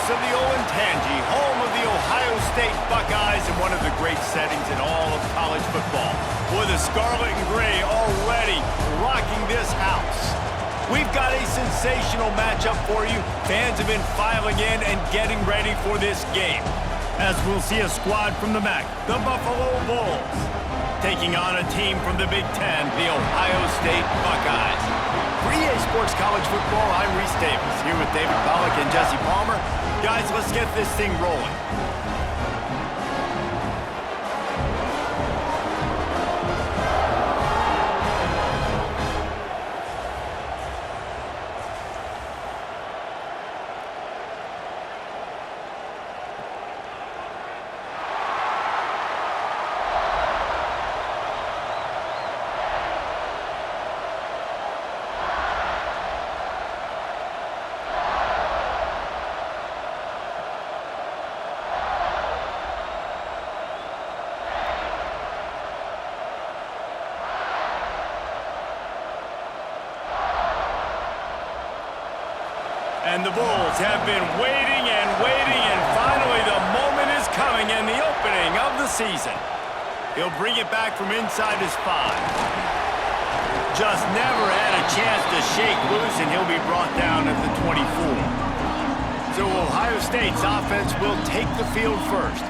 folks, of the Olentangy, home of the Ohio State Buckeyes and one of the great settings in all of college football. Boy, the scarlet and gray already rocking this house. We've got a sensational matchup for you. Fans have been filing in and getting ready for this game. As we'll see a squad from the MAC, the Buffalo Bulls, taking on a team from the Big Ten, the Ohio State Buckeyes. For EA Sports College Football, I'm Reese Davis, here with David Pollack and Jesse Palmer. Guys, let's get this thing rolling. And the Bulls have been waiting, and finally the moment is coming and the opening of the season. He'll bring it back from inside his 5. Just never had a chance to shake loose, and he'll be brought down at the 24. So Ohio State's offense will take the field first.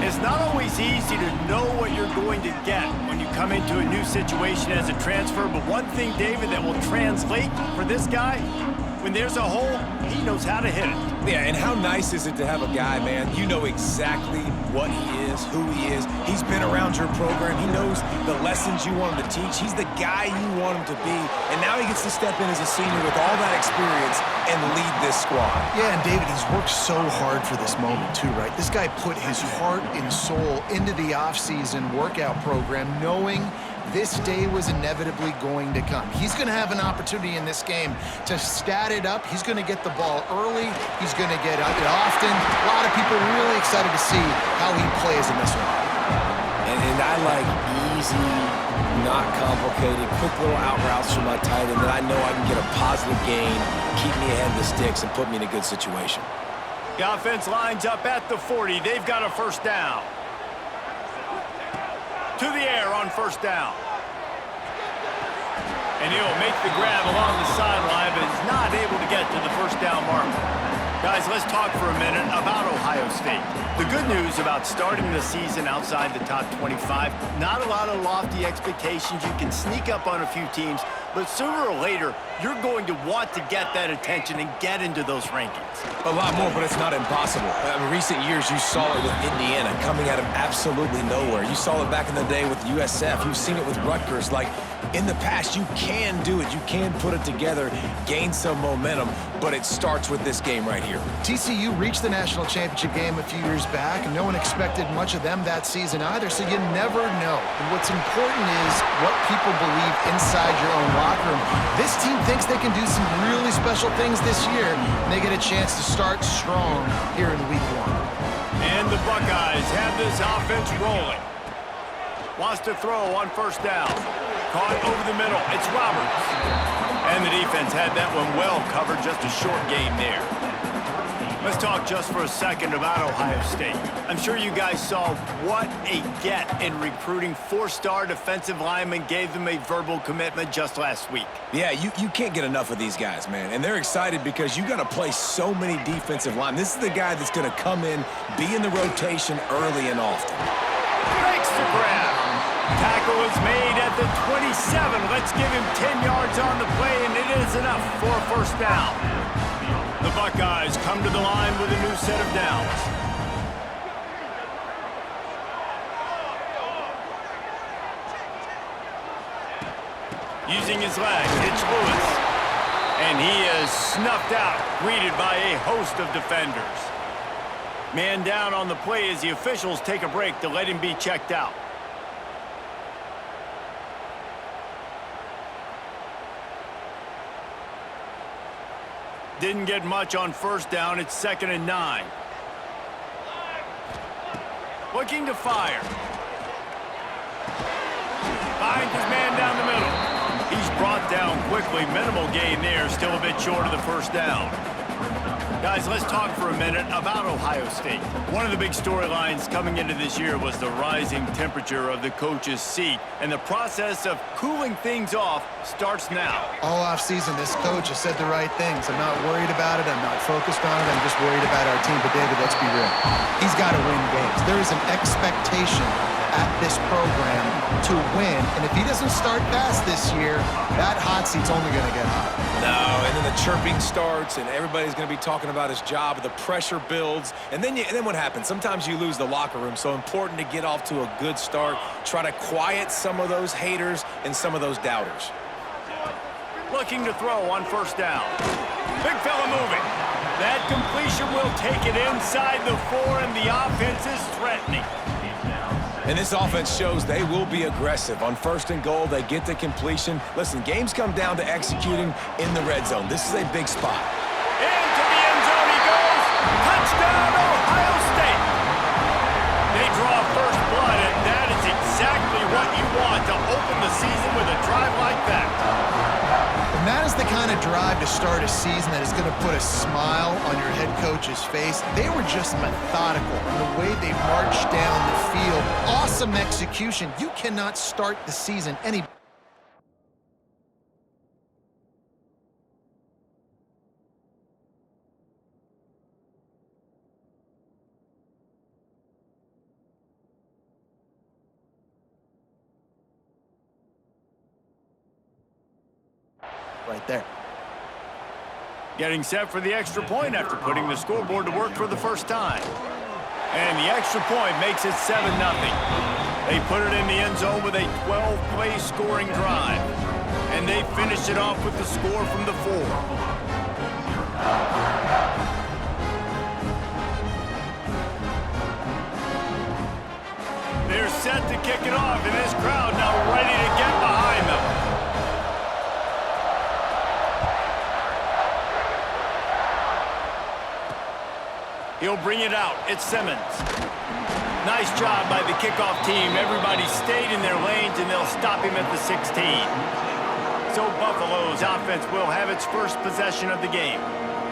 It's not always easy to know what you're going to get when you come into a new situation as a transfer, but one thing, David, that will translate for this guy, when there's a hole, he knows how to hit it. Yeah, and how nice is it to have a guy, man, you know exactly what he is, who he is. He's been around your program. He knows the lessons you want him to teach. He's the guy you want him to be. And now he gets to step in as a senior with all that experience and lead this squad. Yeah, and David, he's worked so hard for this moment too, right? This guy put his heart and soul into the offseason workout program knowing this day was inevitably going to come. He's going to have an opportunity in this game to stat it up. He's going to get the ball early. He's going to get it often. A lot of people really excited to see how he plays in this one. And I like easy, not complicated, quick little out routes from my tight end that I know I can get a positive gain, keep me ahead of the sticks, and put me in a good situation. The offense lines up at the 40. They've got a first down. To the air on first down. And he'll make the grab along the sideline, but is not able to get to the first down marker. Guys, let's talk for a minute about Ohio State. The good news about starting the season outside the top 25, not a lot of lofty expectations. You can sneak up on a few teams, but sooner or later, you're going to want to get that attention and get into those rankings. A lot more, but it's not impossible. In recent years, you saw it with Indiana coming out of absolutely nowhere. You saw it back in the day with USF. You've seen it with Rutgers. Like, in the past, you can do it. You can put it together, gain some momentum, but it starts with this game right here. TCU reached the national championship game a few years back, and no one expected much of them that season either, so you never know. And what's important is what people believe inside your own locker room. This team thinks they can do some really special things this year, and they get a chance to start strong here in week 1. And the Buckeyes have this offense rolling. Wants to throw on first down. Caught over the middle. It's Roberts. And the defense had that one well covered. Just a short game there. Let's talk just for a second about Ohio State. I'm sure you guys saw what a get in recruiting. 4-star defensive linemen gave them a verbal commitment just last week. Yeah, you can't get enough of these guys, man. And they're excited because you got to play so many defensive linemen. This is the guy that's going to come in, be in the rotation early and often. Makes the grab. Tackle is made at the 27. Let's give him 10 yards on the play, and it is enough for a first down. The Buckeyes come to the line with a new set of downs. Using his leg, it's Lewis. And he is snuffed out, greeted by a host of defenders. Man down on the play as the officials take a break to let him be checked out. Didn't get much on first down. It's 2nd and 9. Looking to fire. Finds his man down the middle. He's brought down quickly. Minimal gain there. Still a bit short of the first down. Guys, let's talk for a minute about Ohio State. One of the big storylines coming into this year was the rising temperature of the coach's seat, and the process of cooling things off starts now. All offseason, this coach has said the right things. I'm not worried about it. I'm not focused on it. I'm just worried about our team. But, David, let's be real. He's got to win games. There is an expectation at this program to win, and if he doesn't start fast this year, that hot seat's only going to get hot. No, and then the chirping starts, and everybody's going to be talking about his job. The pressure builds, and then what happens? Sometimes you lose the locker room, so important to get off to a good start. Try to quiet some of those haters and some of those doubters. Looking to throw on first down. Big fella moving. That completion will take it inside the 4, and the offense is threatening. And this offense shows they will be aggressive. On first and goal, they get the completion. Listen, games come down to executing in the red zone. This is a big spot. Into the end zone he goes. Touchdown, Ohio State. They draw first blood, and that is exactly what you want to open the season with a drive like that. And that is the kind of drive to start a season that is going to put a smile on your head coach's face. They were just methodical in the way they marched down the field. Awesome execution. You cannot start the season any... right there. Getting set for the extra point after putting the scoreboard to work for the first time. And the extra point makes it 7-0. They put it in the end zone with a 12-play scoring drive. And they finished it off with the score from the 4. They're set to kick it off, and this crowd now ready to get behind them. He'll bring it out. It's Simmons. Nice job by the kickoff team. Everybody stayed in their lanes, and they'll stop him at the 16. So Buffalo's offense will have its first possession of the game.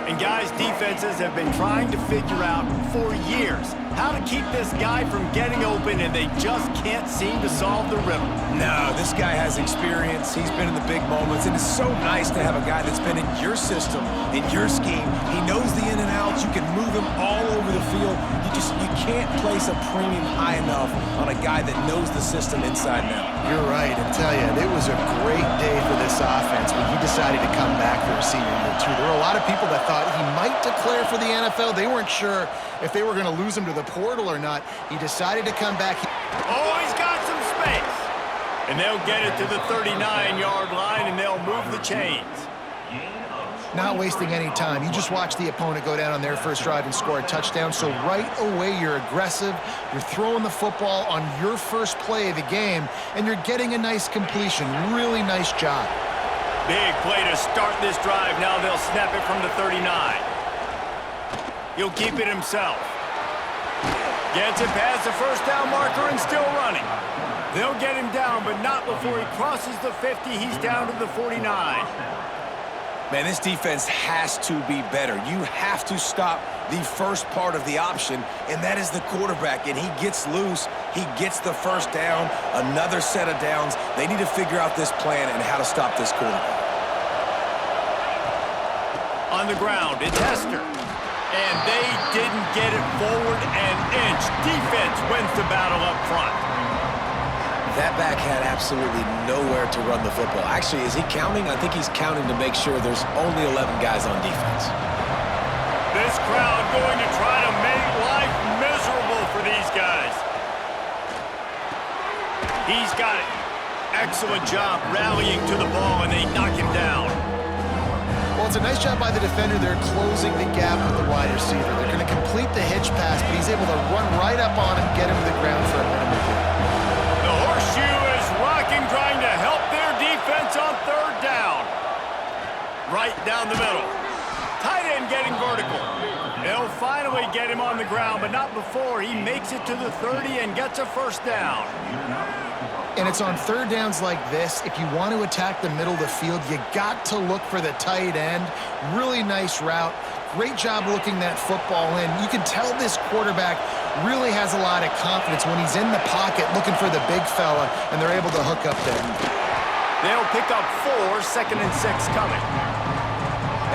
And guys, defenses have been trying to figure out for years how to keep this guy from getting open, and they just can't seem to solve the riddle. No, this guy has experience. He's been in the big moments, and it's so nice to have a guy that's been in your system, in your scheme. He knows the in and outs. You can move him all over the field. You can't place a premium high enough on a guy that knows the system inside and out. You're right. I tell you, it was a great day for this offense when he decided to come back for a senior year, too. There were a lot of people that thought he might declare for the NFL. They weren't sure if they were going to lose him to the portal or not. He decided to come back. Oh, he's got some space. And they'll get it to the 39-yard line, and they'll move the chains. Not wasting any time. You just watch the opponent go down on their first drive and score a touchdown. So right away, you're aggressive. You're throwing the football on your first play of the game, and you're getting a nice completion. Really nice job. Big play to start this drive. Now they'll snap it from the 39. He'll keep it himself. Gets it past the first down marker and still running. They'll get him down, but not before he crosses the 50. He's down to the 49. Man, this defense has to be better. You have to stop the first part of the option, and that is the quarterback. And he gets loose. He gets the first down, another set of downs. They need to figure out this plan and how to stop this quarterback. On the ground, it's Hester. And they didn't get it forward an inch. Defense wins the battle up front. That back had absolutely nowhere to run the football. Actually, is he counting? I think he's counting to make sure there's only 11 guys on defense. This crowd going to try to make life miserable for these guys. He's got it. Excellent job rallying to the ball, and they knock him down. Well, it's a nice job by the defender. They're closing the gap with the wide receiver. They're going to complete the hitch pass, but he's able to run right up on him, get him to the ground for a minimum gain. The horseshoe is rocking, trying to help their defense on third down. Right down the middle. Tight end getting vertical. They'll finally get him on the ground, but not before he makes it to the 30 and gets a first down. And it's on third downs like this. If you want to attack the middle of the field, you got to look for the tight end. Really nice route. Great job looking that football in. You can tell this quarterback really has a lot of confidence when he's in the pocket looking for the big fella, and they're able to hook up there. They'll pick up 4, 2nd and 6 coming.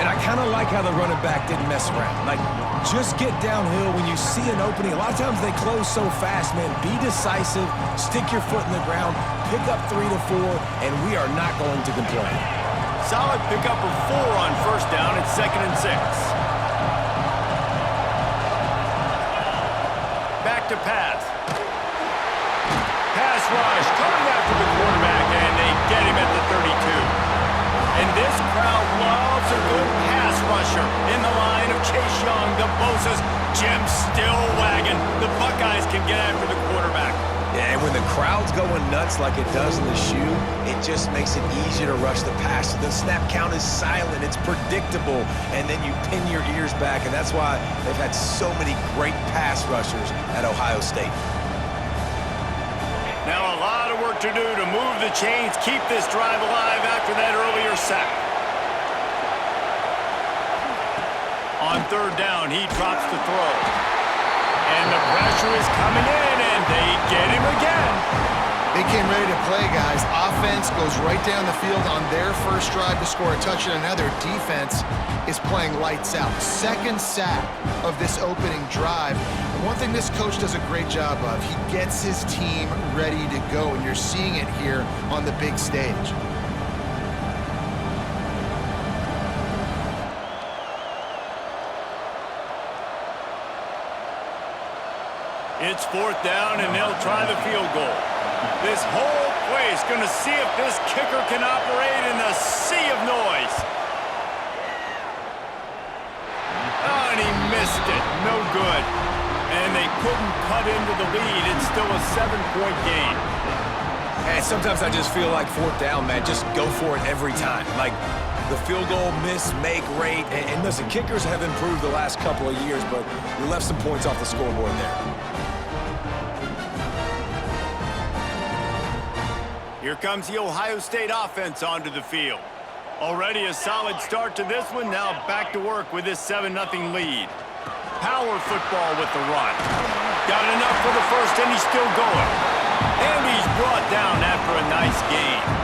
And I kind of like how the running back didn't mess around. Like, just get downhill when you see an opening. A lot of times they close so fast, man. Be decisive, stick your foot in the ground, pick up 3 to 4, and we are not going to complain. Solid pickup of 4 on 1st down at 2nd and 6. Back to pass. Pass rush coming after the quarterback, and they get him at the 32. And this crowd loves a good pass rusher in the line of Chase Young, the Bosa's, Jim still wagging. The Buckeyes can get after the quarterback. Yeah, and when the crowd's going nuts like it does in the shoe, it just makes it easier to rush the pass. The snap count is silent. It's predictable. And then you pin your ears back, and that's why they've had so many great pass rushers at Ohio State. Now a lot of work to do to move the chains, keep this drive alive after that earlier sack. On 3rd down, he drops the throw. And the pressure is coming in, and they get him again. They came ready to play, guys. Offense goes right down the field on their first drive to score a touchdown. Another defense is playing lights out. 2nd sack of this opening drive. And one thing this coach does a great job of, he gets his team ready to go, and you're seeing it here on the big stage. It's 4th down, and they'll try the field goal. This whole place going to see if this kicker can operate in the sea of noise. Oh, and he missed it. No good. And they couldn't cut into the lead. It's still a 7-point game. And sometimes I just feel like 4th down, man, just go for it every time. Like, the field goal miss-make rate. And listen, kickers have improved the last couple of years, but we left some points off the scoreboard there. Here comes the Ohio State offense onto the field. Already a solid start to this one. Now back to work with this 7-0 lead. Power football with the run. Got enough for the first, and he's still going. And he's brought down after a nice gain.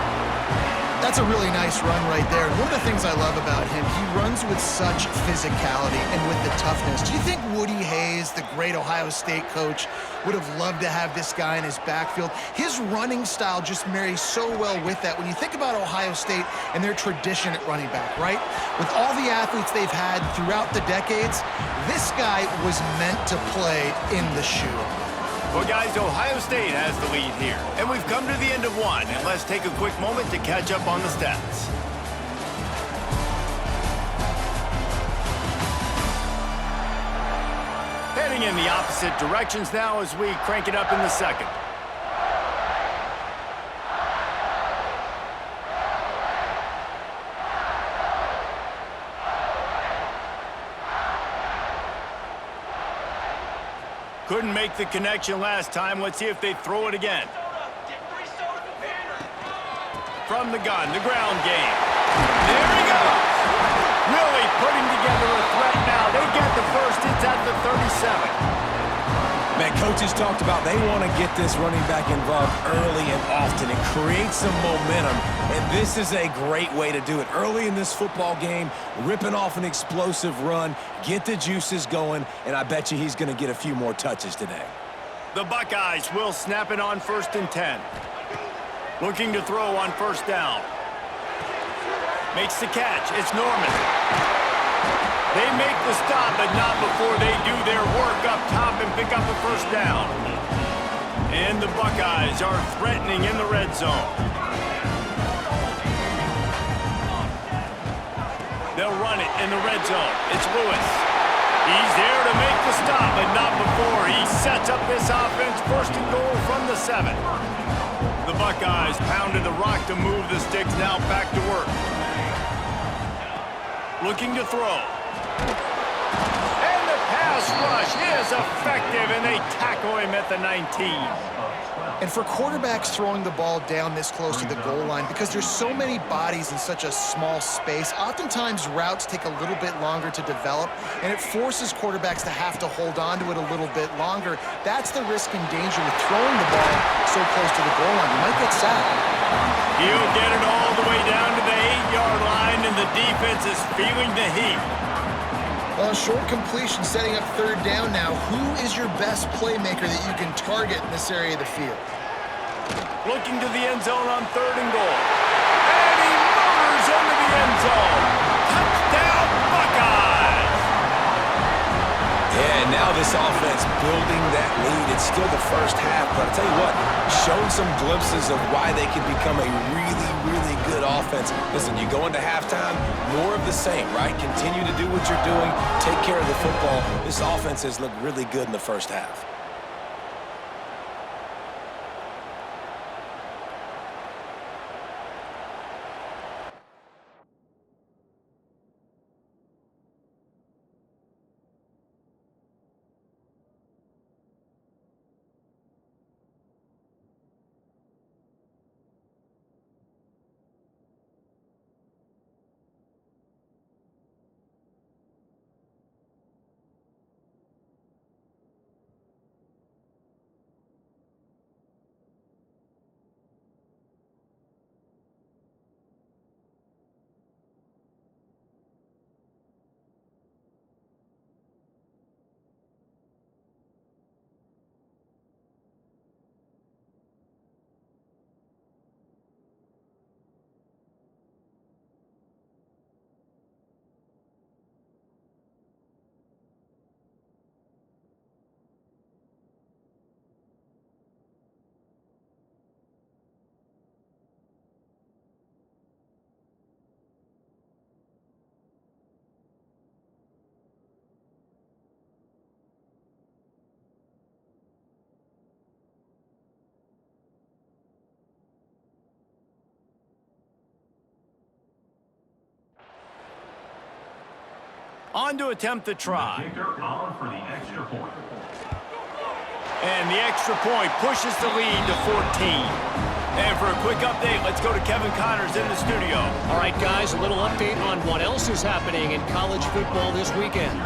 That's a really nice run right there. And one of the things I love about him, he runs with such physicality and with the toughness. Do you think Woody Hayes, the great Ohio State coach, would have loved to have this guy in his backfield? His running style just marries so well with that. When you think about Ohio State and their tradition at running back, right? With all the athletes they've had throughout the decades, this guy was meant to play in the shoe. Well, guys, Ohio State has the lead here. And we've come to the end of one. And let's take a quick moment to catch up on the stats. Heading in the opposite directions now as we crank it up in the second. Couldn't make the connection last time. Let's see if they throw it again. From the gun, the ground game. There he goes. Really putting together a threat now. They get the first. It's at the 37. Man, coaches talked about they want to get this running back involved early and often and create some momentum. And this is a great way to do it. Early in this football game, ripping off an explosive run, get the juices going, and I bet you he's going to get a few more touches today. The Buckeyes will snap it on 1st and 10. Looking to throw on 1st down. Makes the catch. It's Norman. They make the stop, but not before they do their work up top and pick up the 1st down. And the Buckeyes are threatening in the red zone. They'll run it in the red zone. It's Lewis. He's there to make the stop, but not before he sets up this offense. 1st and goal from the 7. The Buckeyes pounded the rock to move the sticks. Now back to work. Looking to throw. And the pass rush is effective, and they tackle him at the 19. And for quarterbacks throwing the ball down this close to the goal line, because there's so many bodies in such a small space, oftentimes routes take a little bit longer to develop, and it forces quarterbacks to have to hold on to it a little bit longer. That's the risk and danger with throwing the ball so close to the goal line. You might get sacked. He'll get it all the way down to the 8-yard line, and the defense is feeling the heat. Short completion setting up third down now. Who is your best playmaker that you can target in this area of the field? Looking to the end zone on 3rd and goal. And he motors into the end zone. Touchdown, Buckeyes! Yeah, now this offense building that lead. It's still the first half, but I'll tell you what, showing some glimpses of why they could become a really, really good offense. Listen, you go into halftime, more of the same, right? Continue to do what you're doing, take care of the football. This offense has looked really good in the first half. On to attempt the try. On for the extra point. And the extra point pushes the lead to 14. And for a quick update, let's go to Kevin Connors in the studio. All right, guys, a little update on what else is happening in college football this weekend.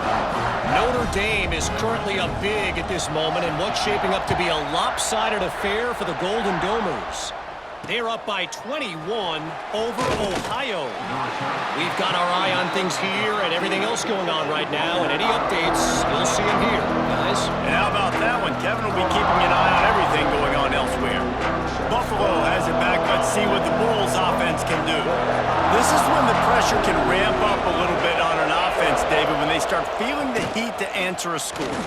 Notre Dame is currently up big at this moment in what's shaping up to be a lopsided affair for the Golden Domers. They're up by 21 over Ohio. We've got our eye on things here and everything else going on right now, and any updates, you'll see them here, guys. And how about that one? Kevin will be keeping an eye on everything going on elsewhere. Buffalo has it back. Let's see what the Bulls offense can do. This is when the pressure can ramp up a little bit on an offense, David, when they start feeling the heat to answer a score.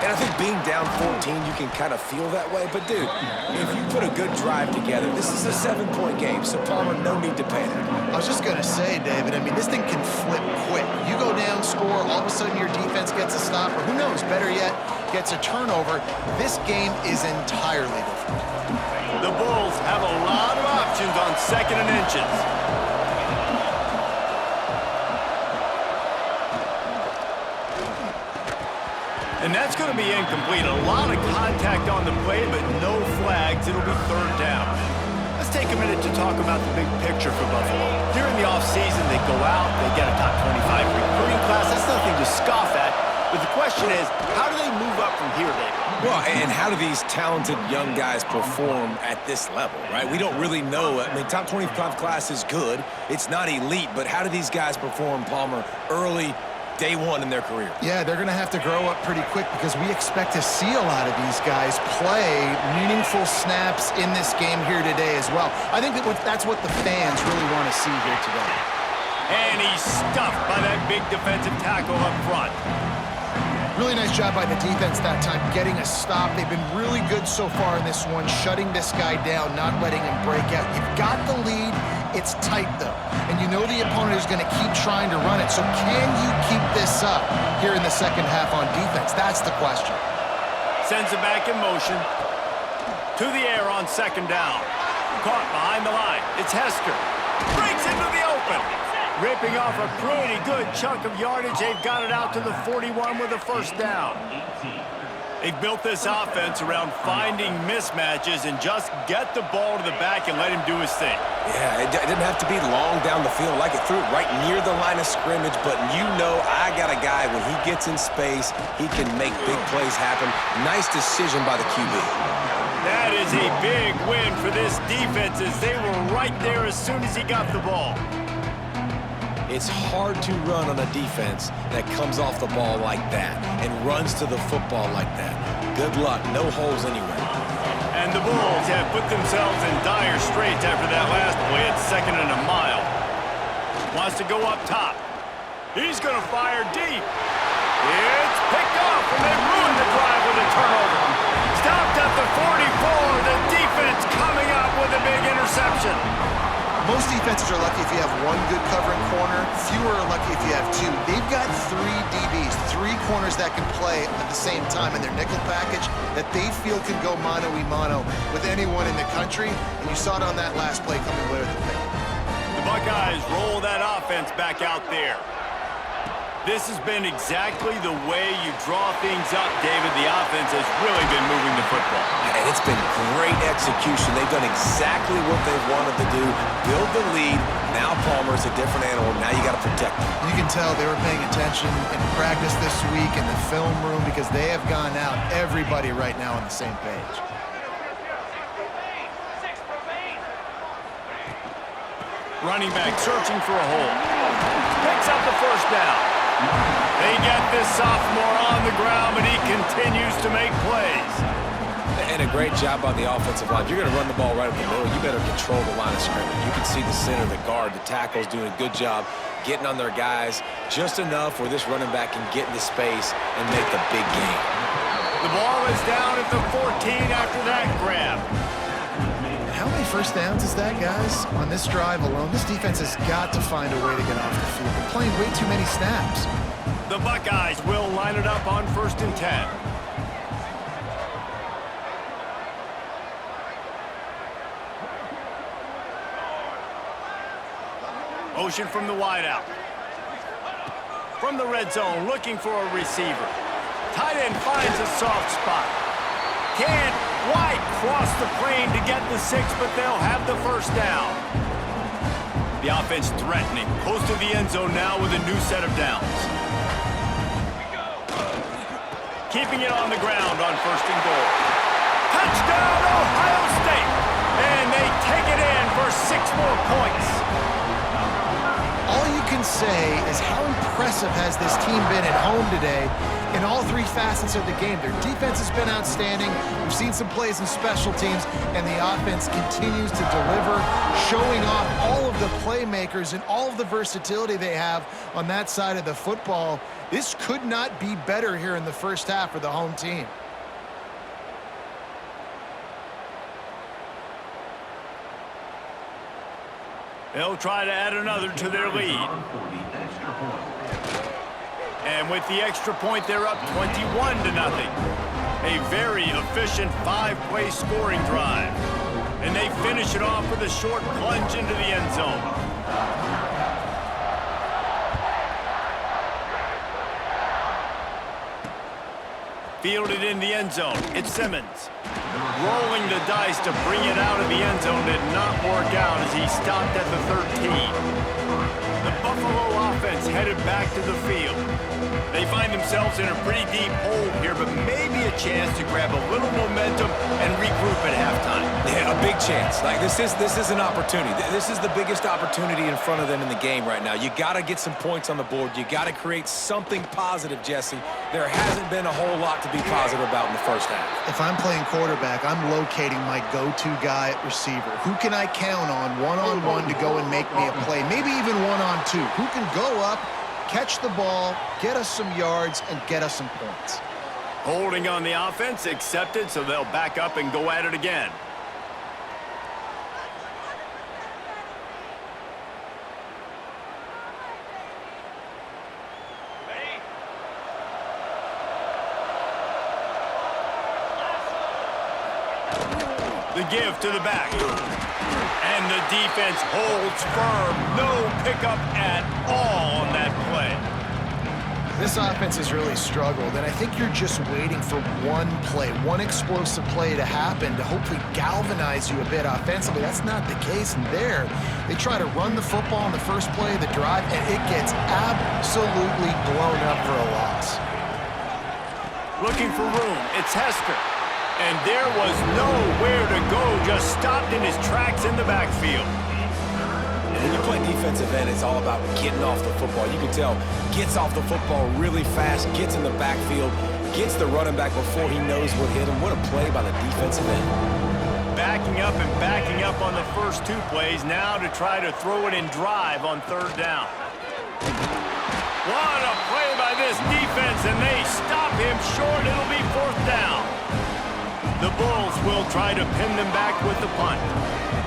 And I think being down 14, you can kind of feel that way. But, dude, if you put a good drive together, this is a 7-point game, so Palmer, no need to panic. I was just going to say, David, I mean, this thing can flip quick. You go down, score, all of a sudden your defense gets a stop, or who knows, better yet, gets a turnover. This game is entirely different. The Bulls have a lot of options on 2nd and inches. And that's going to be incomplete. A lot of contact on the play, but no flags. It'll be 3rd down. Let's take a minute to talk about the big picture for Buffalo. During the offseason, they go out, they get a top 25 recruiting class. That's nothing to scoff at. But the question is, how do they move up from here, David? Well, and how do these talented young guys perform at this level, right? We don't really know. I mean, top 25 class is good. It's not elite, but how do these guys perform, Palmer, early, day one in their career? Yeah, they're going to have to grow up pretty quick because we expect to see a lot of these guys play meaningful snaps in this game here today as well. I think that's what the fans really want to see here today. And he's stuffed by that big defensive tackle up front. Really nice job by the defense that time, getting a stop. They've been really good so far in this one, shutting this guy down, not letting him break out. You've got the lead. It's tight, though. And you know the opponent is going to keep trying to run it. So can you keep this up here in the second half on defense? That's the question. Sends it back in motion. To the air on 2nd down. Caught behind the line. It's Hester. Breaks into the open. Ripping off a pretty good chunk of yardage. They've got it out to the 41 with a 1st down. They've built this offense around finding mismatches and just get the ball to the back and let him do his thing. Yeah, it didn't have to be long down the field. Like it threw it right near the line of scrimmage, but you know I got a guy, when he gets in space, he can make big plays happen. Nice decision by the QB. That is a big win for this defense as they were right there as soon as he got the ball. It's hard to run on a defense that comes off the ball like that and runs to the football like that. Good luck. No holes anywhere. And the Bulls have put themselves in dire straits after that last play at 2nd and a mile. Wants to go up top. He's going to fire deep. It's picked off, and they ruin the drive with a turnover. Stopped at the 44. The defense coming up with a big interception. Most defenses are lucky if you have one good covering corner. Fewer are lucky if you have two. They've got 3 DBs, 3 corners that can play at the same time in their nickel package that they feel can go mano-a-mano with anyone in the country. And you saw it on that last play coming away with the pick. The Buckeyes roll that offense back out there. This has been exactly the way you draw things up, David. The offense has really been moving the football. And it's been great execution. They've done exactly what they wanted to do. Build the lead. Now Palmer's a different animal. Now you got to protect him. You can tell they were paying attention in practice this week in the film room because they have gone out, everybody right now on the same page. Running back searching for a hole. Picks up the first down. They get this sophomore on the ground, but he continues to make plays. And a great job on the offensive line. If you're going to run the ball right up the middle, you better control the line of scrimmage. You can see the center, the guard, the tackles doing a good job getting on their guys just enough where this running back can get into space and make the big game. The ball is down at the 14 after that grab. How many first downs is that, guys? On this drive alone, this defense has got to find a way to get off the field. They're playing way too many snaps. The Buckeyes will line it up on 1st and 10. Motion from the wideout. From the red zone, looking for a receiver. Tight end finds a soft spot. Can't quite cross the plane to get the 6, but they'll have the first down. The offense threatening. Close to the end zone now with a new set of downs. Keeping it on the ground on 1st and goal. Touchdown, Ohio State! And they take it in for 6 more points. All you can say is how impressive has this team been at home today in all 3 facets of the game. Their defense has been outstanding. We've seen some plays in special teams, and the offense continues to deliver, showing off all of the playmakers and all of the versatility they have on that side of the football. This could not be better here in the first half for the home team. They'll try to add another to their lead. And with the extra point, they're up 21-0. A very efficient 5-play scoring drive. And they finish it off with a short plunge into the end zone. Fielded in the end zone. It's Simmons. Rolling the dice to bring it out of the end zone did not work out as he stopped at the 13. The Buffalo offense headed back to the field. They find themselves in a pretty deep hole here, but maybe a chance to grab a little momentum and regroup at halftime. Yeah, a big chance. Like this is an opportunity. This is the biggest opportunity in front of them in the game right now. You got to get some points on the board. You got to create something positive, Jesse. There hasn't been a whole lot to be positive about in the first half. If I'm playing quarterback, I'm locating my go-to guy at receiver. Who can I count on one-on-one to go and make me a play? Maybe even one-on-two. Who can go up, catch the ball, get us some yards, and get us some points? Holding on the offense, accepted, so they'll back up and go at it again. The give to the back. And the defense holds firm. No pickup at all on that play. This offense has really struggled, and I think you're just waiting for one play, one explosive play to happen to hopefully galvanize you a bit offensively. That's not the case, and there, they try to run the football in the first play of the drive, and it gets absolutely blown up for a loss. Looking for room, it's Hester. And there was nowhere to go, just stopped in his tracks in the backfield. And when you play defensive end, it's all about getting off the football. You can tell, gets off the football really fast, gets in the backfield, gets the running back before he knows what hit him. What a play by the defensive end. Backing up and backing up on the first two plays, now to try to throw it in drive on third down. What a play by this defense, and they stop him short. It'll be fourth down. The Bulls will try to pin them back with the punt.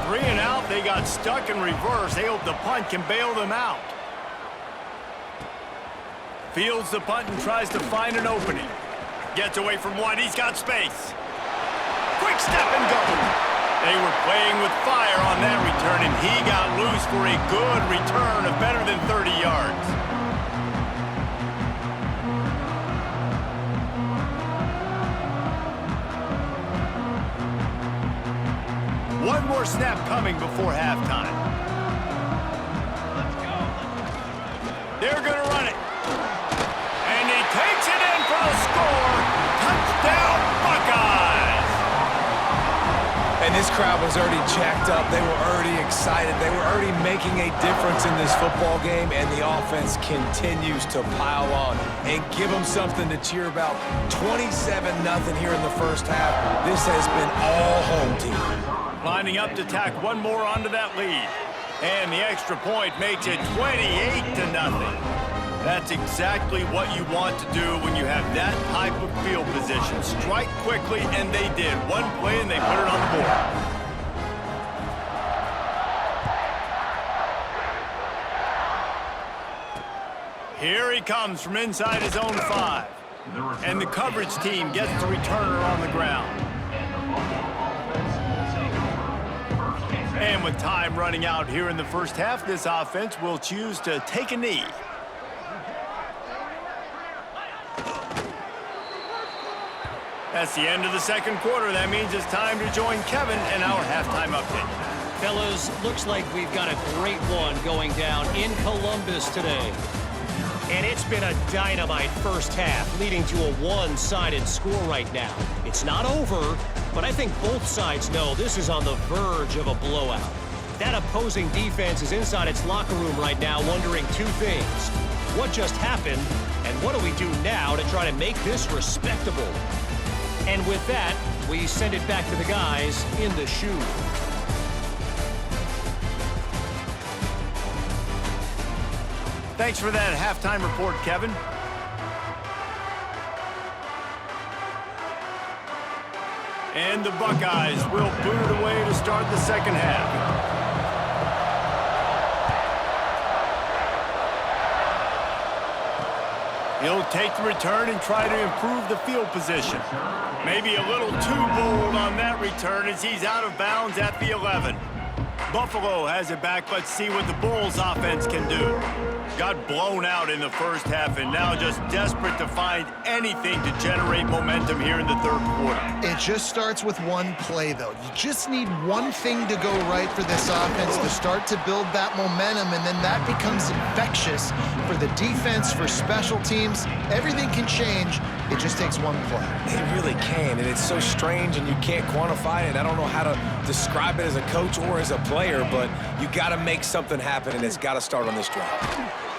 3 and out, they got stuck in reverse. They hope the punt can bail them out. Fields the punt and tries to find an opening. Gets away from one, he's got space. Quick step and go. They were playing with fire on that return, and he got loose for a good return of better than 30 yards. One more snap coming before halftime. They're going to run it. And he takes it in for the score. Touchdown, Buckeyes! And this crowd was already jacked up. They were already excited. They were already making a difference in this football game, and the offense continues to pile on and give them something to cheer about. 27-0 here in the first half. This has been all home team. Lining up to tack one more onto that lead. And the extra point makes it 28-0. That's exactly what you want to do when you have that type of field position. Strike quickly, and they did. One play, and they put it on the board. Here he comes from inside his own 5. And the coverage team gets the returner on the ground. And with time running out here in the first half, this offense will choose to take a knee. That's the end of the second quarter. That means it's time to join Kevin in our halftime update. Fellas, looks like we've got a great one going down in Columbus today. And it's been a dynamite first half, leading to a one-sided score right now. It's not over, but I think both sides know this is on the verge of a blowout. That opposing defense is inside its locker room right now wondering two things. What just happened, and what do we do now to try to make this respectable? And with that, we send it back to the guys in the shoe. Thanks for that halftime report, Kevin. And the Buckeyes will boot it away to start the second half. He'll take the return and try to improve the field position. Maybe a little too bold on that return as he's out of bounds at the 11. Buffalo has it back. Let's see what the Bulls offense can do. Got blown out in the first half and now just desperate to find anything to generate momentum here in the third quarter. It just starts with one play, though. You just need one thing to go right for this offense to start to build that momentum, and then that becomes infectious for the defense, for special teams. Everything can change. It just takes one play. It really can, and it's so strange, and you can't quantify it. I don't know how to describe it as a coach or as a player, but you got to make something happen, and it's got to start on this drive.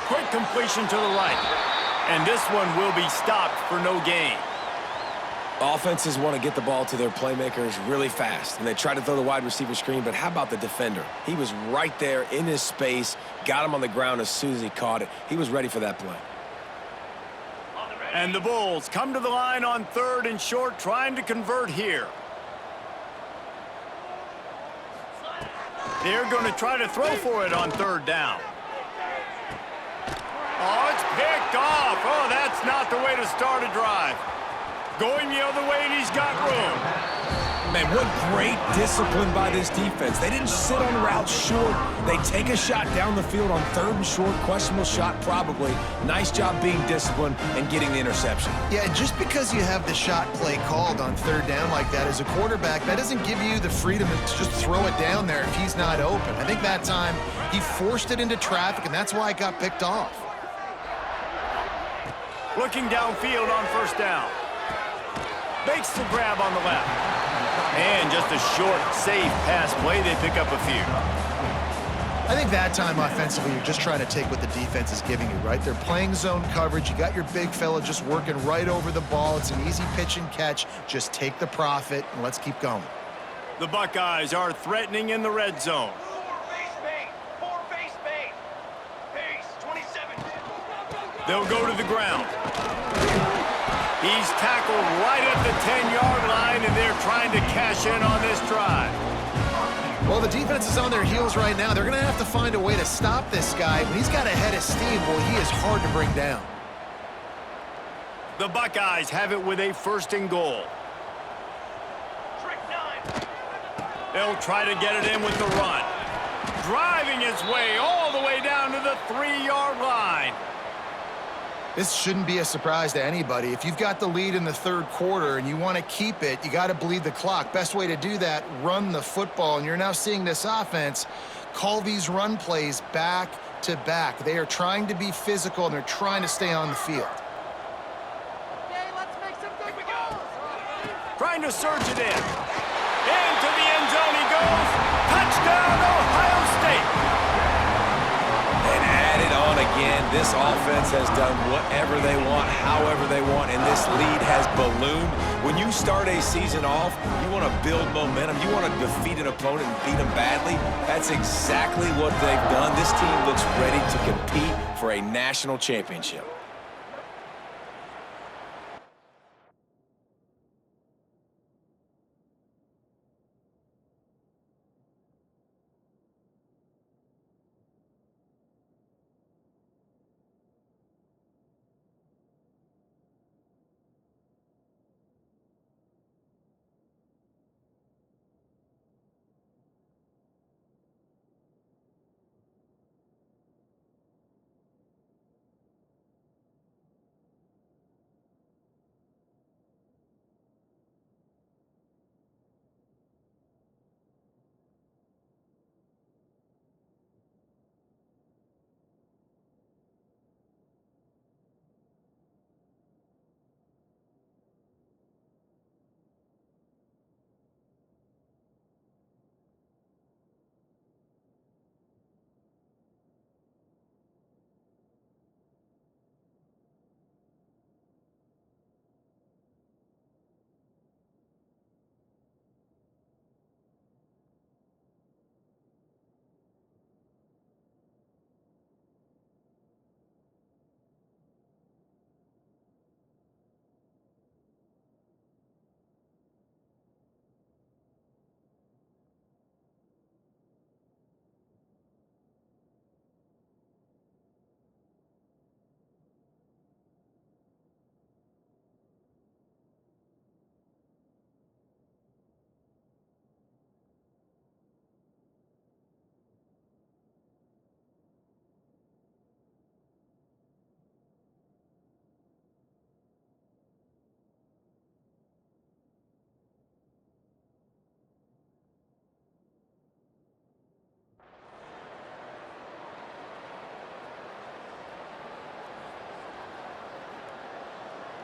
Quick completion to the right, and this one will be stopped for no gain. Offenses want to get the ball to their playmakers really fast, and they try to throw the wide receiver screen, but how about the defender? He was right there in his space, got him on the ground as soon as he caught it. He was ready for that play. And the Bulls come to the line on third and short, trying to convert here. They're going to try to throw for it on third down. Oh, it's picked off. Oh, that's not the way to start a drive. Going the other way, and he's got room. Man, what great discipline by this defense. They didn't sit on routes short. They take a shot down the field on 3rd and short. Questionable shot, probably. Nice job being disciplined and getting the interception. Yeah, and just because you have the shot play called on 3rd down like that as a quarterback, that doesn't give you the freedom to just throw it down there if he's not open. I think that time he forced it into traffic, and that's why it got picked off. Looking downfield on 1st down. Makes the grab on the left. And just a short, safe pass play. They pick up a few. I think that time offensively, you're just trying to take what the defense is giving you, right? They're playing zone coverage. You got your big fella just working right over the ball. It's an easy pitch and catch. Just take the profit, and let's keep going. The Buckeyes are threatening in the red zone. They'll go to the ground. He's tackled right at the 10-yard line, and they're trying to cash in on this drive. Well, the defense is on their heels right now. They're going to have to find a way to stop this guy. When he's got a head of steam, well, he is hard to bring down. The Buckeyes have it with a 1st and goal. They'll try to get it in with the run. Driving his way all the way down to the 3-yard line. This shouldn't be a surprise to anybody. If you've got the lead in the 3rd quarter and you want to keep it, you got to bleed the clock. Best way to do that, run the football. And you're now seeing this offense call these run plays back to back. They are trying to be physical, and they're trying to stay on the field. Okay, let's make some good goals. Trying to surge it in. Into the end zone he goes. Touchdown, Ohio State. And add it on again. This offense has done whatever they want, however they want, and this lead has ballooned. When you start a season off, you want to build momentum. You want to defeat an opponent and beat them badly. That's exactly what they've done. This team looks ready to compete for a national championship.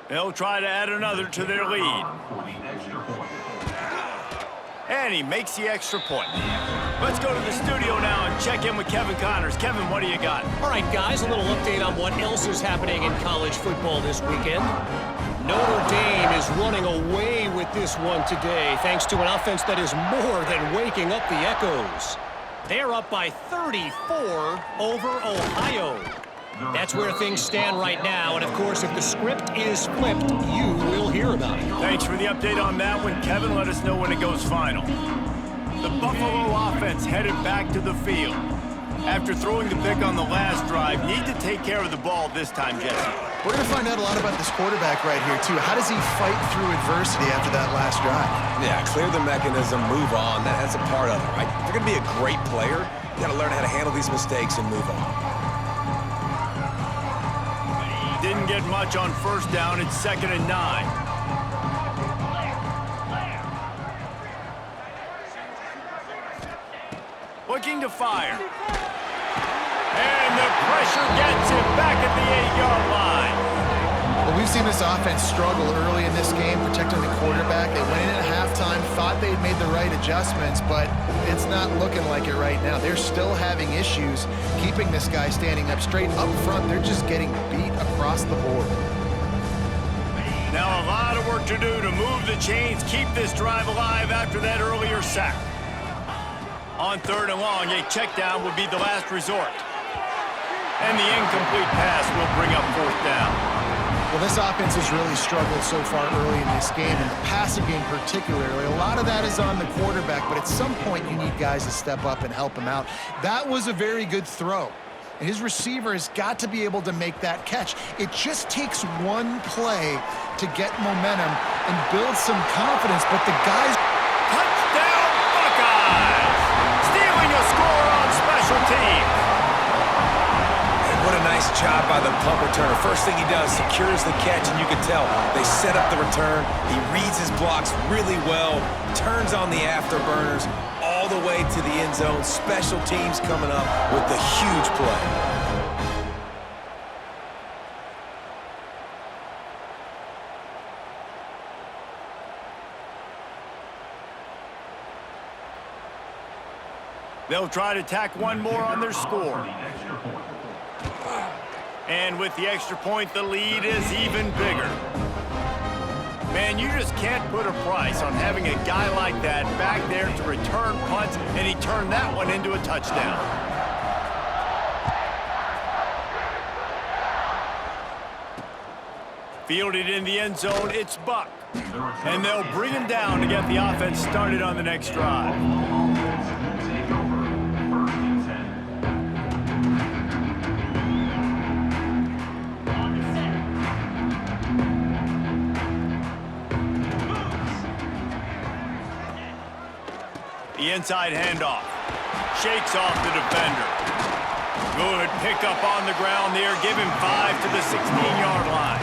They'll try to add another to their lead. And he makes the extra point. Let's go to the studio now and check in with Kevin Connors. Kevin, what do you got? All right, guys, a little update on what else is happening in college football this weekend. Notre Dame is running away with this one today, thanks to an offense that is more than waking up the echoes. They're up by 34 over Ohio. That's where things stand right now, and of course, if the script is flipped, you will hear about it. Thanks for the update on that one, Kevin. Let us know when it goes final. The Buffalo offense headed back to the field. After throwing the pick on the last drive, need to take care of the ball this time, Jesse. We're going to find out a lot about this quarterback right here, too. How does he fight through adversity after that last drive? Yeah, clear the mechanism, move on. That's a part of it, right? If you're going to be a great player, you got to learn how to handle these mistakes and move on. Didn't get much on first down. It's 2nd and 9. Looking to fire. And the pressure gets him back at the 8-yard line. Well, we've seen this offense struggle early in this game, protecting the quarterback. They went in at halftime, thought they'd made the right adjustments, but it's not looking like it right now. They're still having issues keeping this guy standing up straight. Up front, they're just getting beat across the board. Now a lot of work to do to move the chains, keep this drive alive after that earlier sack. On 3rd and long, a check down would be the last resort. And the incomplete pass will bring up 4th down. Well, this offense has really struggled so far early in this game, and the passing game particularly. A lot of that is on the quarterback, but at some point you need guys to step up and help him out. That was a very good throw. And his receiver has got to be able to make that catch. It just takes one play to get momentum and build some confidence, but the guys... Touchdown, Buckeyes! Stealing a score on special teams. And what a nice job by the punt returner. First thing he does, secures the catch, and you can tell they set up the return. He reads his blocks really well, turns on the afterburners, all the way to the end zone. Special teams coming up with the huge play. They'll try to tack one more on their score. And with the extra point, the lead is even bigger. Man, you just can't put a price on having a guy like that back there to return punts, and he turned that one into a touchdown. Fielded in the end zone, it's Buck. And they'll bring him down to get the offense started on the next drive. The inside handoff. Shakes off the defender. Good pickup on the ground there. Give him 5 to the 16-yard line.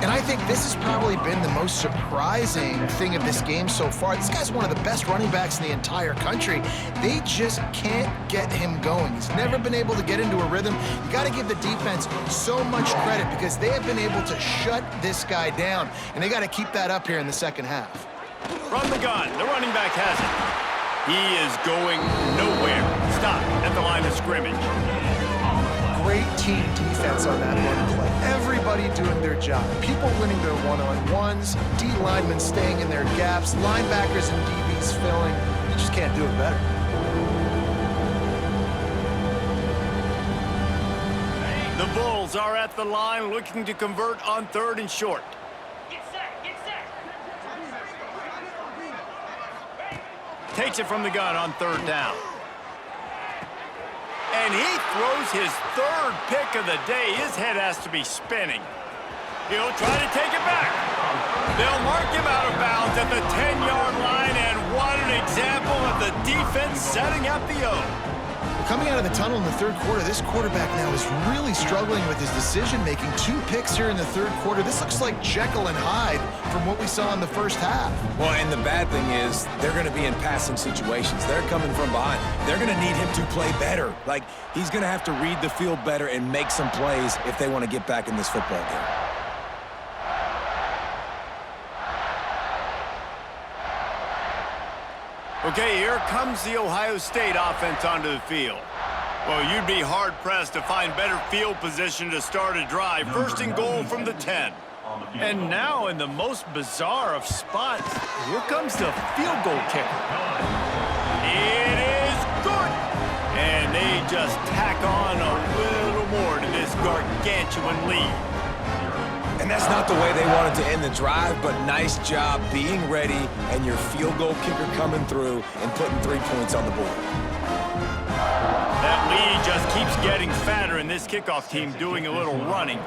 And I think this has probably been the most surprising thing of this game so far. This guy's one of the best running backs in the entire country. They just can't get him going. He's never been able to get into a rhythm. You got to give the defense so much credit because they have been able to shut this guy down, and they got to keep that up here in the second half. From the gun, the running back has it. He is going nowhere. Stop at the line of scrimmage. Great team defense on that one play. Everybody doing their job. People winning their one-on-ones, D linemen staying in their gaps, linebackers and DBs filling. You just can't do it better. The Bulls are at the line looking to convert on 3rd and short. Takes it from the gun on 3rd down. And he throws his 3rd pick of the day. His head has to be spinning. He'll try to take it back. They'll mark him out of bounds at the 10-yard line, and what an example of the defense setting up the O. Coming out of the tunnel in the 3rd quarter, this quarterback now is really struggling with his decision-making. 2 picks here in the 3rd quarter. This looks like Jekyll and Hyde from what we saw in the first half. Well, and the bad thing is they're going to be in passing situations. They're coming from behind. They're going to need him to play better. Like, he's going to have to read the field better and make some plays if they want to get back in this football game. Okay, here comes the Ohio State offense onto the field. Well, you'd be hard-pressed to find better field position to start a drive. 1st and goal from the 10. And now in the most bizarre of spots, here comes the field goal kicker. It is good! And they just tack on a little more to this gargantuan lead. And that's not the way they wanted to end the drive, but nice job being ready and your field goal kicker coming through and putting 3 points on the board. That lead just keeps getting fatter, and this kickoff team doing a little running.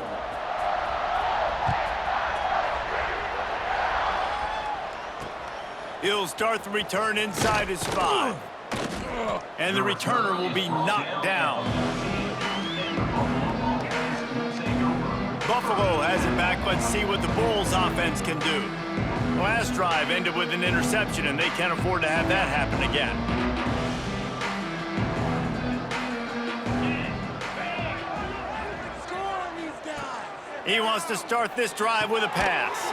He'll start the return inside his 5. And the returner will be knocked down. Buffalo has it back. Let's see what the Bulls offense can do. Last drive ended with an interception, and they can't afford to have that happen again. He wants to start this drive with a pass.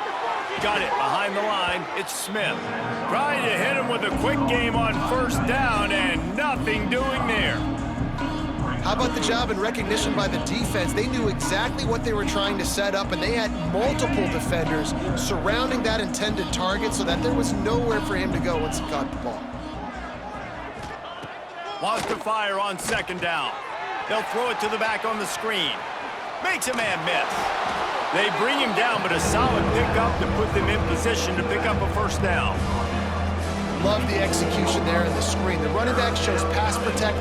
Got it behind the line. It's Smith. Trying to hit him with a quick game on first down, and nothing doing there. How about the job and recognition by the defense? They knew exactly what they were trying to set up, and they had multiple defenders surrounding that intended target so that there was nowhere for him to go once he caught the ball. Wants to fire on second down. They'll throw it to the back on the screen. Makes a man miss. They bring him down, but a solid pickup to put them in position to pick up a first down. Love the execution there in the screen. The running back shows pass protect,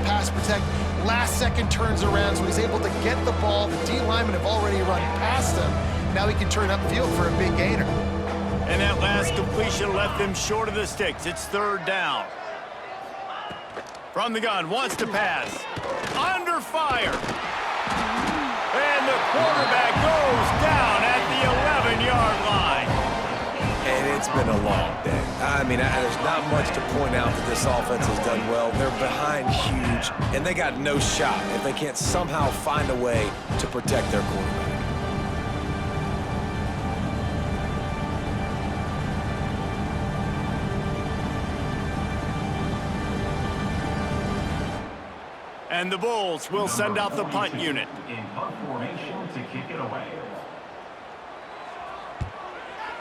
last second turns around, so he's able to get the ball. The D linemen have already run past him. Now he can turn upfield for a big gainer. And that last completion left them short of the sticks. It's third down. From the gun, wants to pass. Under fire. And the quarterback goes down at the 11-yard line. And it's been a long day. I mean, there's not much to point out that this offense has done well. They're behind huge, and they got no shot if they can't somehow find a way to protect their quarterback. And the Bulls will send out the punt unit. In punt formation to kick it away.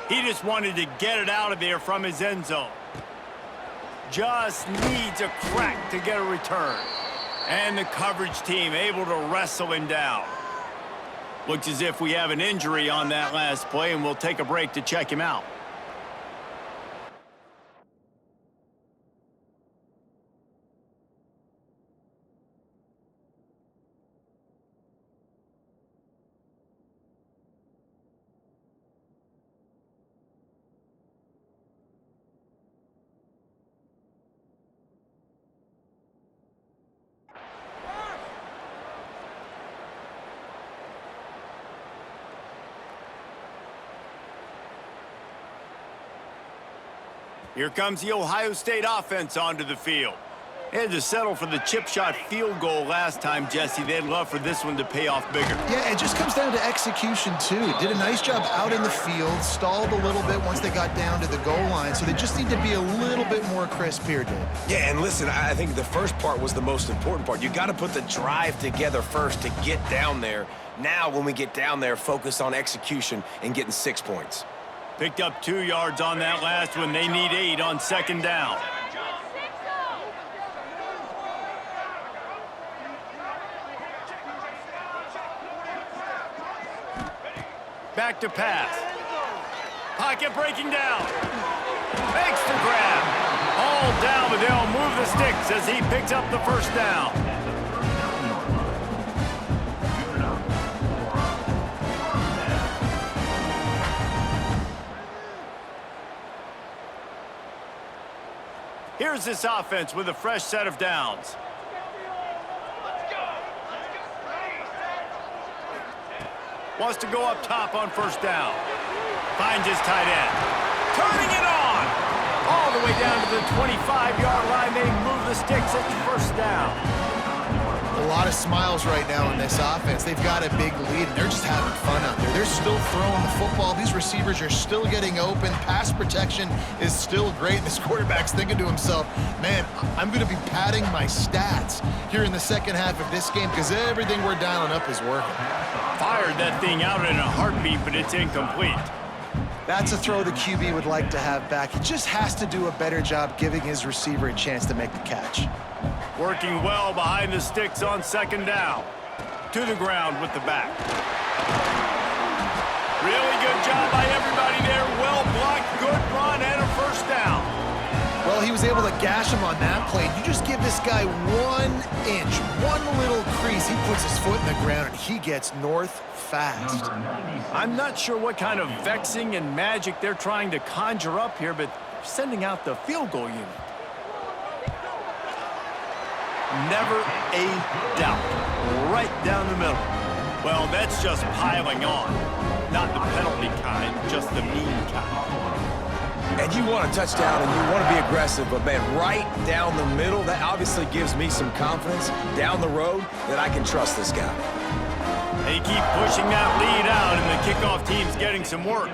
He just wanted to get it out of there from his end zone. Just needs a crack to get a return. And the coverage team able to wrestle him down. Looks as if we have an injury on that last play, and we'll take a break to check him out. Here comes the Ohio State offense onto the field. They had to settle for the chip shot field goal last time, Jesse. They'd love for this one to pay off bigger. Yeah, it just comes down to execution, too. Did a nice job out in the field, stalled a little bit once they got down to the goal line, so they just need to be a little bit more crisp here, Dave. Yeah, and listen, I think the first part was the most important part. You got to put the drive together first to get down there. Now, when we get down there, focus on execution and getting 6 points. Picked up 2 yards on that last one. They need 8 on second down. Back to pass. Pocket breaking down. Makes the grab. All down, but they'll move the sticks as he picks up the first down. Here's this offense with a fresh set of downs. Wants to go up top on first down. Finds his tight end. Turning it on! All the way down to the 25-yard line. They move the sticks at first down. A lot of smiles right now in this offense. They've got a big lead, and they're just having fun out there. They're still throwing the football. These receivers are still getting open. Pass protection is still great. This quarterback's thinking to himself, man, I'm going to be padding my stats here in the second half of this game because everything we're dialing up is working. Fired that thing out in a heartbeat, but it's incomplete. That's a throw the QB would like to have back. He just has to do a better job giving his receiver a chance to make the catch. Working well behind the sticks on second down. To the ground with the back. Really good job by everybody there. Well blocked, good run, and a first down. Well, Well, he was able to gash him on that play. You just give this guy 1 inch, one little crease. He puts his foot in the ground, and he gets north fast. I'm not sure what kind of vexing and magic they're trying to conjure up here, but sending out the field goal unit. Never a doubt. Right down the middle. Well, that's just piling on. Not the penalty kind, just the mean kind. And you want a touchdown and you want to be aggressive, but man, right down the middle, that obviously gives me some confidence down the road that I can trust this guy. They keep pushing that lead out, and the kickoff team's getting some work.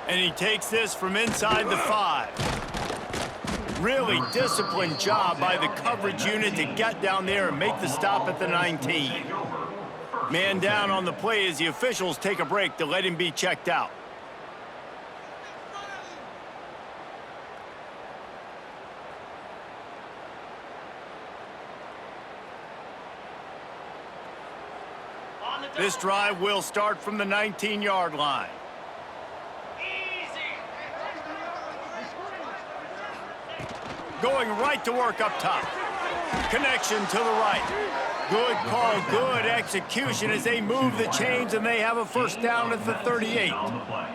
And he takes this from inside the 5. Really disciplined job by the coverage unit to get down there and make the stop at the 19. Man down on the play as the officials take a break to let him be checked out. This drive will start from the 19-yard line. Going right to work up top. Connection to the right. Good call, good execution as they move the chains, and they have a first down at the 38. On the play.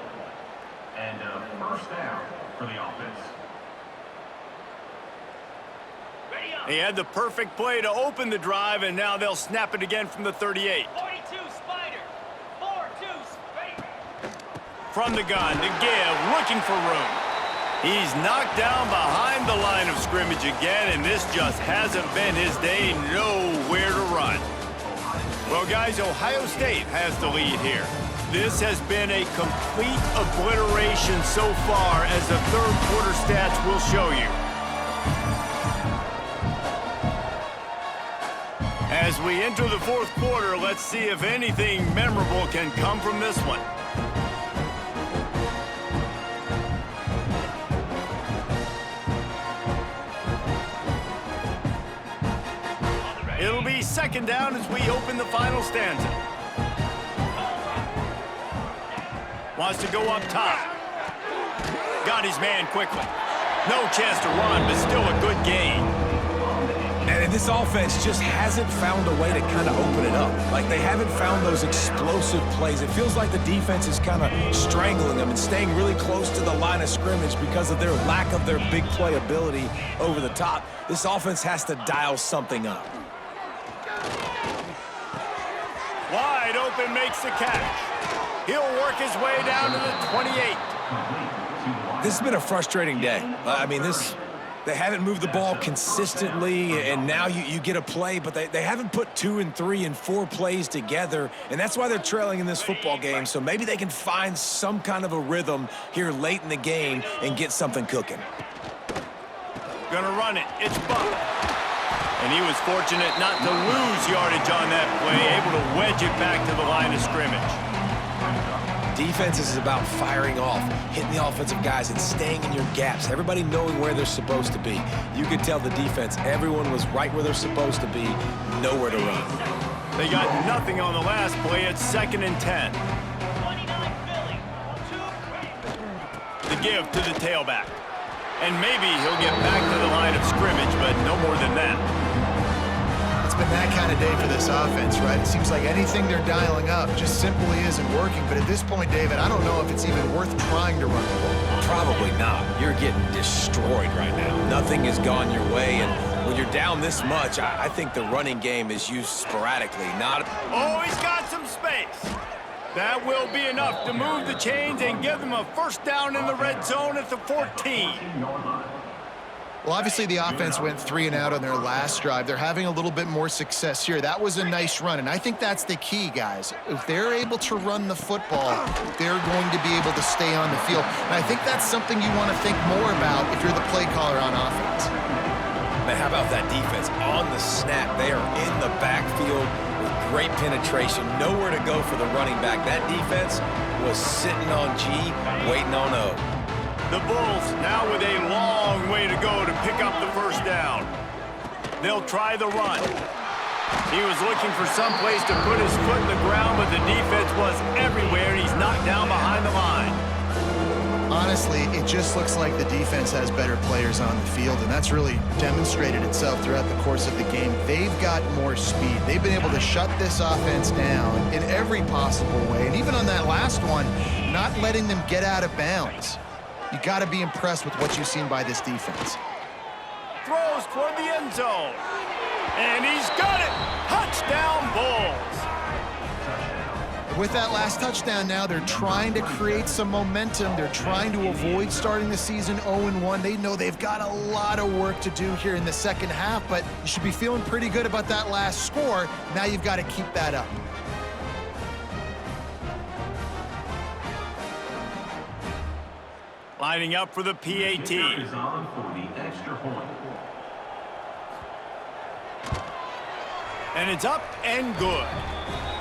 And first down for the offense. They had the perfect play to open the drive, and now they'll snap it again from the 38. 42 Spider. 4-2 Spider. From the gun, to give, looking for room. He's knocked down behind the line of scrimmage again, and this just hasn't been his day. Nowhere to run. Well, guys, Ohio State has the lead here. This has been a complete obliteration so far, as the third quarter stats will show you. As we enter the fourth quarter, let's see if anything memorable can come from this one. It'll be second down as we open the final stanza. Wants to go up top. Got his man quickly. No chance to run, but still a good gain. And this offense just hasn't found a way to kind of open it up. Like, they haven't found those explosive plays. It feels like the defense is kind of strangling them and staying really close to the line of scrimmage because of their lack of their big play ability over the top. This offense has to dial something up. Wide open, makes the catch. He'll work his way down to the 28. This has been a frustrating day. I mean, they haven't moved the ball consistently, and now you get a play, but they haven't put 2 and 3 and 4 plays together, and that's why they're trailing in this football game. So maybe they can find some kind of a rhythm here late in the game and get something cooking. Gonna run it. It's Buck. And he was fortunate not to lose yardage on that play, able to wedge it back to the line of scrimmage. Defense is about firing off, hitting the offensive guys, and staying in your gaps. Everybody knowing where they're supposed to be. You could tell the defense, everyone was right where they're supposed to be, nowhere to run. They got nothing on the last play. It's 2nd and 10. 29 Philly. The give to the tailback. And maybe he'll get back to the line of scrimmage, but no more than that. It's been that kind of day for this offense, right? It seems like anything they're dialing up just simply isn't working. But at this point, David, I don't know if it's even worth trying to run the ball. Probably not. You're getting destroyed right now. Nothing has gone your way, and when you're down this much, I think the running game is used sporadically, not... Oh, he's got some space. That will be enough to move the chains and give them a first down in the red zone at the 14. Well, obviously the offense went 3 and out on their last drive. They're having a little bit more success here. That was a nice run, and I think that's the key, guys. If they're able to run the football, they're going to be able to stay on the field. And I think that's something you want to think more about if you're the play caller on offense. Man, how about that defense? On the snap, they are in the backfield with great penetration. Nowhere to go for the running back. That defense was sitting on G, waiting on O. The Bulls now with a long way to go to pick up the first down. They'll try the run. He was looking for some place to put his foot in the ground, but the defense was everywhere, and he's knocked down behind the line. Honestly, it just looks like the defense has better players on the field, and that's really demonstrated itself throughout the course of the game. They've got more speed. They've been able to shut this offense down in every possible way, and even on that last one, not letting them get out of bounds. You got to be impressed with what you've seen by this defense. Throws toward the end zone. And he's got it! Touchdown, Bulls! With that last touchdown now, they're trying to create some momentum. They're trying to avoid starting the season 0-1. They know they've got a lot of work to do here in the second half, but you should be feeling pretty good about that last score. Now you've got to keep that up. Lining up for the PAT. Is on for the extra point. And it's up and good.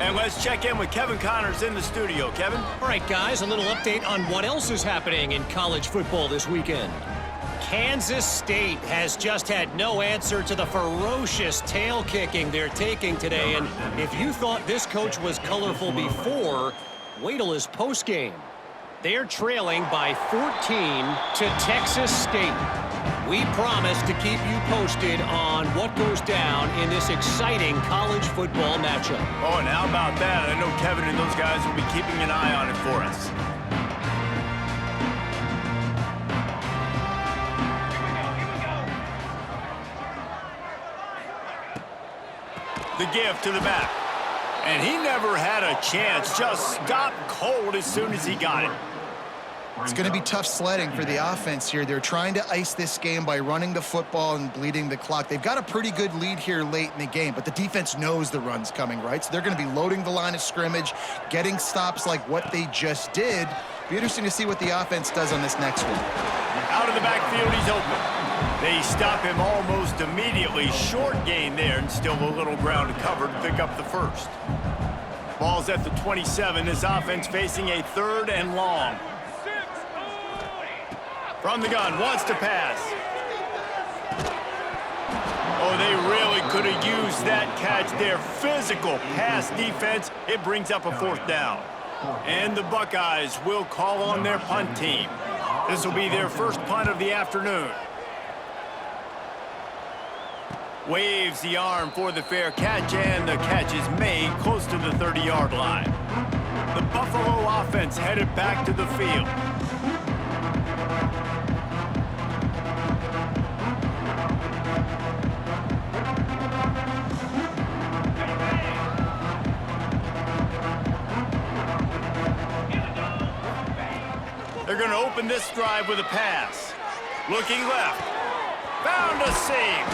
And let's check in with Kevin Connors in the studio. Kevin? All right, guys, a little update on what else is happening in college football this weekend. Kansas State has just had no answer to the ferocious tail kicking they're taking today. And if you thought this coach was colorful before, wait till his postgame. They're trailing by 14 to Texas State. We promise to keep you posted on what goes down in this exciting college football matchup. Oh, and how about that? I know Kevin and those guys will be keeping an eye on it for us. The give to the back. And he never had a chance. Just stopped cold as soon as he got it. It's going to be tough sledding for the offense here. They're trying to ice this game by running the football and bleeding the clock. They've got a pretty good lead here late in the game, but the defense knows the run's coming, right? So they're going to be loading the line of scrimmage, getting stops like what they just did. Be interesting to see what the offense does on this next one. Out of the backfield, he's open. They stop him almost immediately. Short gain there, and still a little ground to cover to pick up the first. Ball's at the 27. This offense facing a 3rd and long. From the gun, wants to pass. Oh, they really could have used that catch there. Physical pass defense. It brings up a 4th down. And the Buckeyes will call on their punt team. This will be their first punt of the afternoon. Waves the arm for the fair catch, and the catch is made close to the 30-yard line. The Buffalo offense headed back to the field. They're going to open this drive with a pass. Looking left. Found a seam.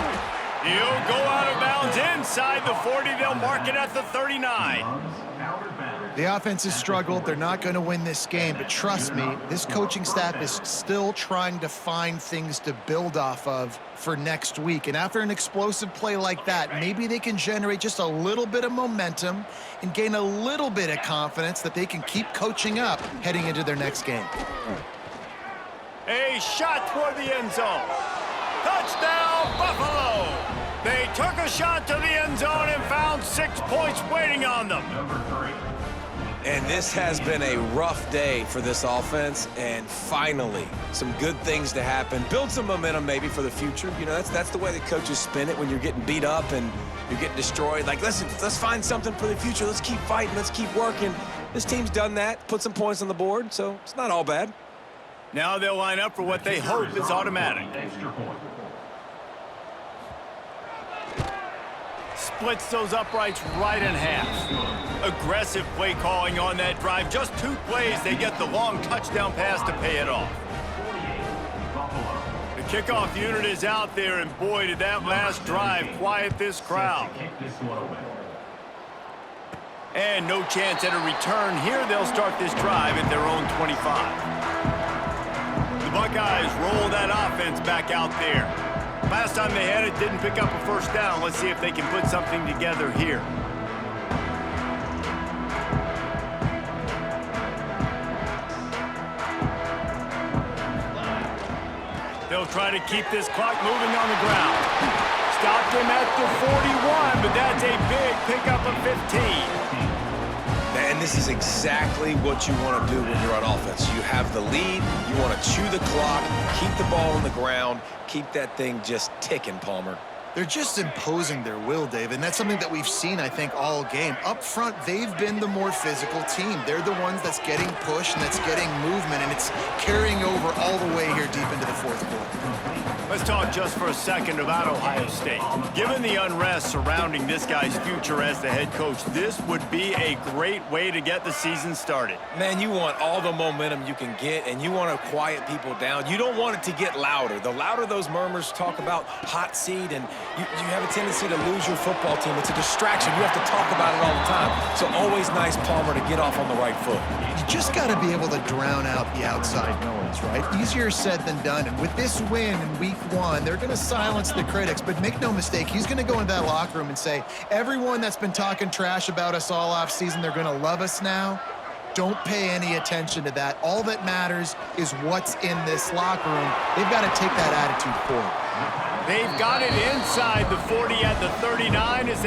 He'll go out of bounds inside the 40. They'll mark it at the 39. The offense has struggled. They're not going to win this game, but trust me, this coaching staff is still trying to find things to build off of for next week. And after an explosive play like that, maybe they can generate just a little bit of momentum and gain a little bit of confidence that they can keep coaching up heading into their next game. A shot toward the end zone. Touchdown, Buffalo! They took a shot to the end zone and found 6 points waiting on them. And this has been a rough day for this offense, and finally, some good things to happen. Build some momentum maybe for the future. You know, that's the way the coaches spin it when you're getting beat up and you're getting destroyed. Like, listen, let's find something for the future. Let's keep fighting. Let's keep working. This team's done that, put some points on the board, so it's not all bad. Now they'll line up for what they hope is automatic. Splits those uprights right in half. Aggressive play calling on that drive. Just 2 plays, they get the long touchdown pass to pay it off. The kickoff unit is out there, and boy, did that last drive quiet this crowd. And no chance at a return here. They'll start this drive at their own 25. The Buckeyes roll that offense back out there. Last time they had it, didn't pick up a first down. Let's see if they can put something together here. They'll try to keep this clock moving on the ground. stopped him at the 41, but that's a big pickup of 15. And this is exactly what you want to do when you're on offense. You have the lead, you want to chew the clock, keep the ball on the ground, keep that thing just ticking, Palmer. They're just imposing their will, Dave, and that's something that we've seen, I think, all game. Up front, they've been the more physical team. They're the ones that's getting pushed and that's getting movement, and it's carrying over all the way here deep into the fourth quarter. Let's talk just for a second about Ohio State. Given the unrest surrounding this guy's future as the head coach, this would be a great way to get the season started. Man, you want all the momentum you can get, and you want to quiet people down. You don't want it to get louder. The louder those murmurs talk about hot seat, and you have a tendency to lose your football team. It's a distraction. You have to talk about it all the time. So always nice, Palmer, to get off on the right foot. You just got to be able to drown out the outside noise, right? Easier said than done. And with this win in week one, they're going to silence the critics. But make no mistake, he's going to go into that locker room and say, everyone that's been talking trash about us all offseason, they're going to love us now. Don't pay any attention to that. All that matters is what's in this locker room. They've got to take that attitude forward. They've got it inside the 40 at the 39 as they